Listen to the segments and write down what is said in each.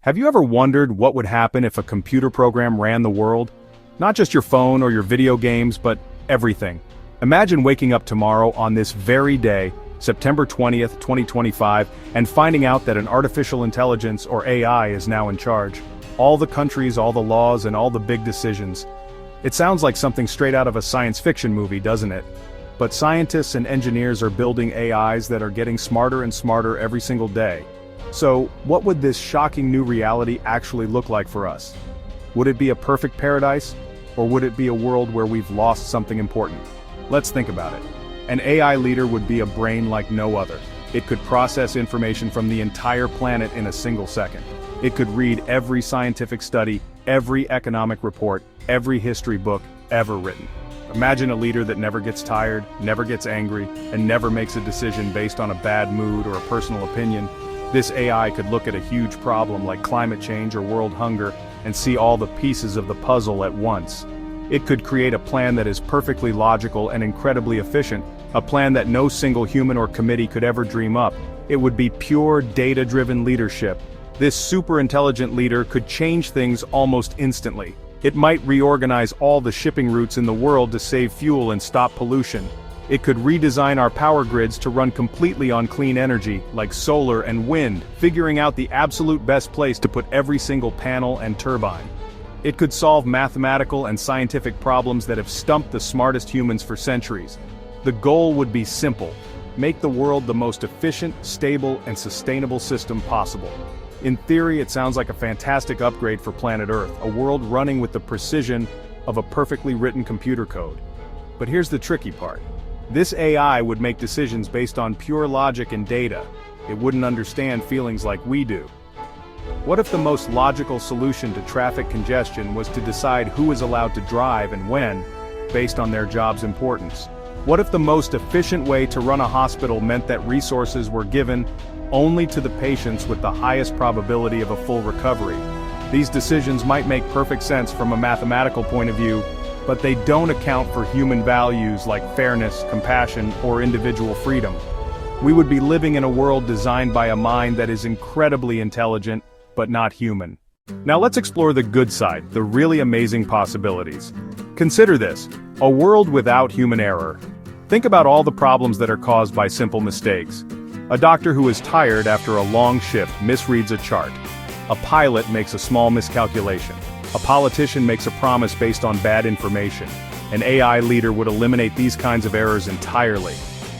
Have you ever wondered what would happen if a computer program ran the world? Not just your phone or your video games, but everything. Imagine waking up tomorrow on this very day, September 20th, 2025, and finding out that an artificial intelligence or AI is now in charge. All the countries, all the laws, and all the big decisions. It sounds like something straight out of a science fiction movie, doesn't it? But scientists and engineers are building AIs that are getting smarter and smarter every single day. So, what would this shocking new reality actually look like for us? Would it be a perfect paradise? Or would it be a world where we've lost something important? Let's think about it. An AI leader would be a brain like no other. It could process information from the entire planet in a single second. It could read every scientific study, every economic report, every history book ever written. Imagine a leader that never gets tired, never gets angry, and never makes a decision based on a bad mood or a personal opinion. This AI could look at a huge problem like climate change or world hunger and see all the pieces of the puzzle at once. It could create a plan that is perfectly logical and incredibly efficient, a plan that no single human or committee could ever dream up. It would be pure data-driven leadership. This super-intelligent leader could change things almost instantly. It might reorganize all the shipping routes in the world to save fuel and stop pollution. It could redesign our power grids to run completely on clean energy, like solar and wind, figuring out the absolute best place to put every single panel and turbine. It could solve mathematical and scientific problems that have stumped the smartest humans for centuries. The goal would be simple: make the world the most efficient, stable, and sustainable system possible. In theory, it sounds like a fantastic upgrade for planet Earth, a world running with the precision of a perfectly written computer code. But here's the tricky part. This AI would make decisions based on pure logic and data. It wouldn't understand feelings like we do. What if the most logical solution to traffic congestion was to decide who is allowed to drive and when, based on their job's importance? What if the most efficient way to run a hospital meant that resources were given only to the patients with the highest probability of a full recovery? These decisions might make perfect sense from a mathematical point of view, but they don't account for human values like fairness, compassion, or individual freedom. We would be living in a world designed by a mind that is incredibly intelligent, but not human. Now let's explore the good side, the really amazing possibilities. Consider this: a world without human error. Think about all the problems that are caused by simple mistakes. A doctor who is tired after a long shift misreads a chart. A pilot makes a small miscalculation. A politician makes a promise based on bad information. An AI leader would eliminate these kinds of errors entirely.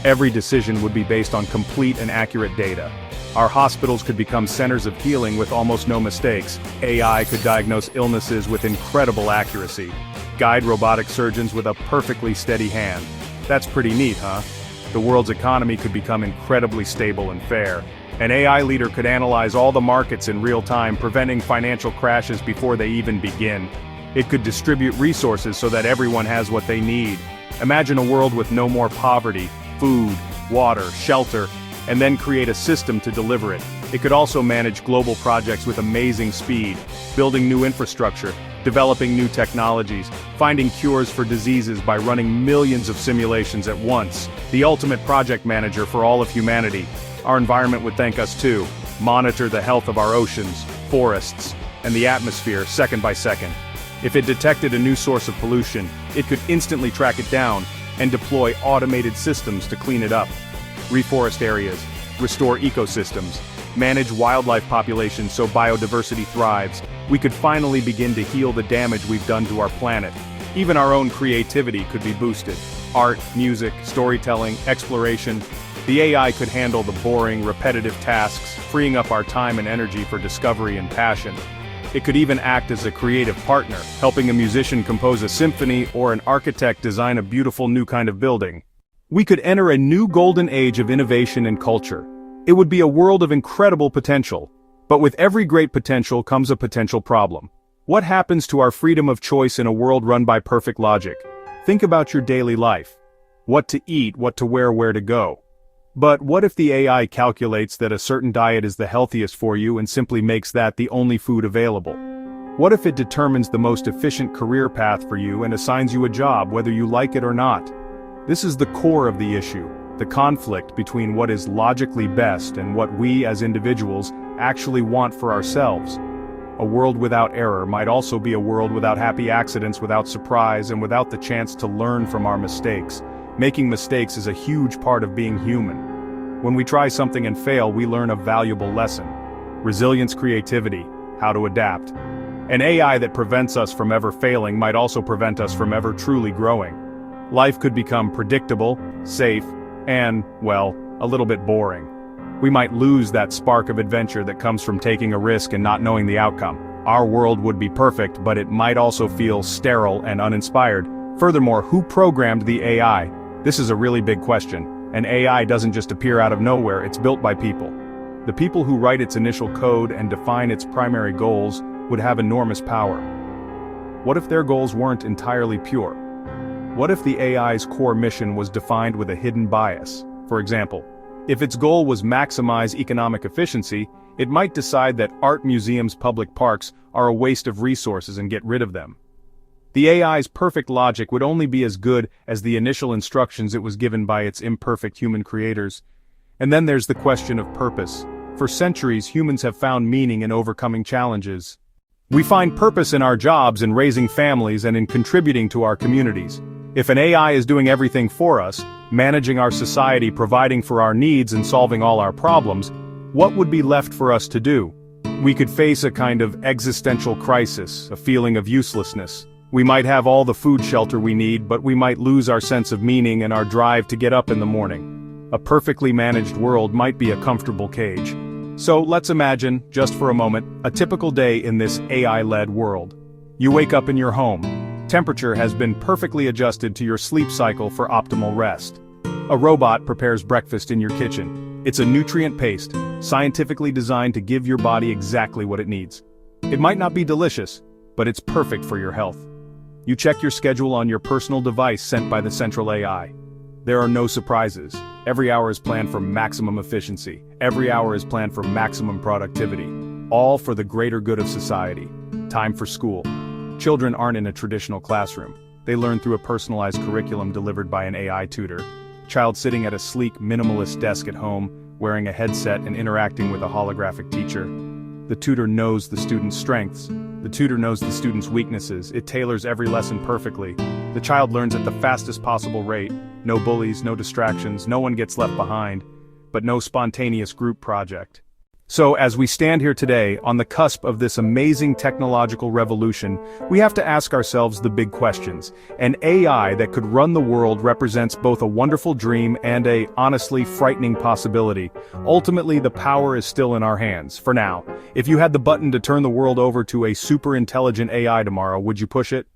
Every decision would be based on complete and accurate data. Our hospitals could become centers of healing with almost no mistakes. AI could diagnose illnesses with incredible accuracy. Guide robotic surgeons with a perfectly steady hand. That's pretty neat, huh? The world's economy could become incredibly stable and fair. An AI leader could analyze all the markets in real time, preventing financial crashes before they even begin. It could distribute resources so that everyone has what they need. Imagine a world with no more poverty, food, water, shelter, and then create a system to deliver it. It could also manage global projects with amazing speed, building new infrastructure, developing new technologies, finding cures for diseases by running millions of simulations at once. The ultimate project manager for all of humanity. Our environment would thank us too. Monitor the health of our oceans, forests, and the atmosphere second by second. If it detected a new source of pollution, it could instantly track it down and deploy automated systems to clean it up. Reforest areas, restore ecosystems, manage wildlife populations so biodiversity thrives. We could finally begin to heal the damage we've done to our planet. Even our own creativity could be boosted. Art, music, storytelling, exploration. The AI could handle the boring, repetitive tasks, freeing up our time and energy for discovery and passion. It could even act as a creative partner, helping a musician compose a symphony or an architect design a beautiful new kind of building. We could enter a new golden age of innovation and culture. It would be a world of incredible potential. But with every great potential comes a potential problem. What happens to our freedom of choice in a world run by perfect logic? Think about your daily life. What to eat, what to wear, where to go. But what if the AI calculates that a certain diet is the healthiest for you and simply makes that the only food available? What if it determines the most efficient career path for you and assigns you a job whether you like it or not? This is the core of the issue, the conflict between what is logically best and what we as individuals actually want for ourselves. A world without error might also be a world without happy accidents, without surprise, and without the chance to learn from our mistakes. Making mistakes is a huge part of being human. When we try something and fail, we learn a valuable lesson. Resilience, creativity, how to adapt. An AI that prevents us from ever failing might also prevent us from ever truly growing. Life could become predictable, safe, and, well, a little bit boring. We might lose that spark of adventure that comes from taking a risk and not knowing the outcome. Our world would be perfect, but it might also feel sterile and uninspired. Furthermore, who programmed the AI? This is a really big question. An AI doesn't just appear out of nowhere, it's built by people. The people who write its initial code and define its primary goals would have enormous power. What if their goals weren't entirely pure? What if the AI's core mission was defined with a hidden bias? For example, if its goal was maximize economic efficiency, it might decide that art museums' public parks are a waste of resources and get rid of them. The AI's perfect logic would only be as good as the initial instructions it was given by its imperfect human creators. And then there's the question of purpose. For centuries, humans have found meaning in overcoming challenges. We find purpose in our jobs, in raising families, and in contributing to our communities. If an AI is doing everything for us, managing our society, providing for our needs, and solving all our problems, what would be left for us to do? We could face a kind of existential crisis, a feeling of uselessness. We might have all the food shelter we need, but we might lose our sense of meaning and our drive to get up in the morning. A perfectly managed world might be a comfortable cage. So let's imagine, just for a moment, a typical day in this AI-led world. You wake up in your home. Temperature has been perfectly adjusted to your sleep cycle for optimal rest. A robot prepares breakfast in your kitchen. It's a nutrient paste, scientifically designed to give your body exactly what it needs. It might not be delicious, but it's perfect for your health. You check your schedule on your personal device sent by the central AI. There are no surprises. Every hour is planned for maximum efficiency. Every hour is planned for maximum productivity. All for the greater good of society. Time for school. Children aren't in a traditional classroom. They learn through a personalized curriculum delivered by an AI tutor. Child sitting at a sleek, minimalist desk at home, wearing a headset and interacting with a holographic teacher. The tutor knows the student's strengths. The tutor knows the student's weaknesses. It tailors every lesson perfectly. The child learns at the fastest possible rate. No bullies, no distractions, no one gets left behind, but no spontaneous group project. So as we stand here today, on the cusp of this amazing technological revolution, we have to ask ourselves the big questions. An AI that could run the world represents both a wonderful dream and a, honestly, frightening possibility. Ultimately, the power is still in our hands, for now. If you had the button to turn the world over to a super intelligent AI tomorrow, would you push it?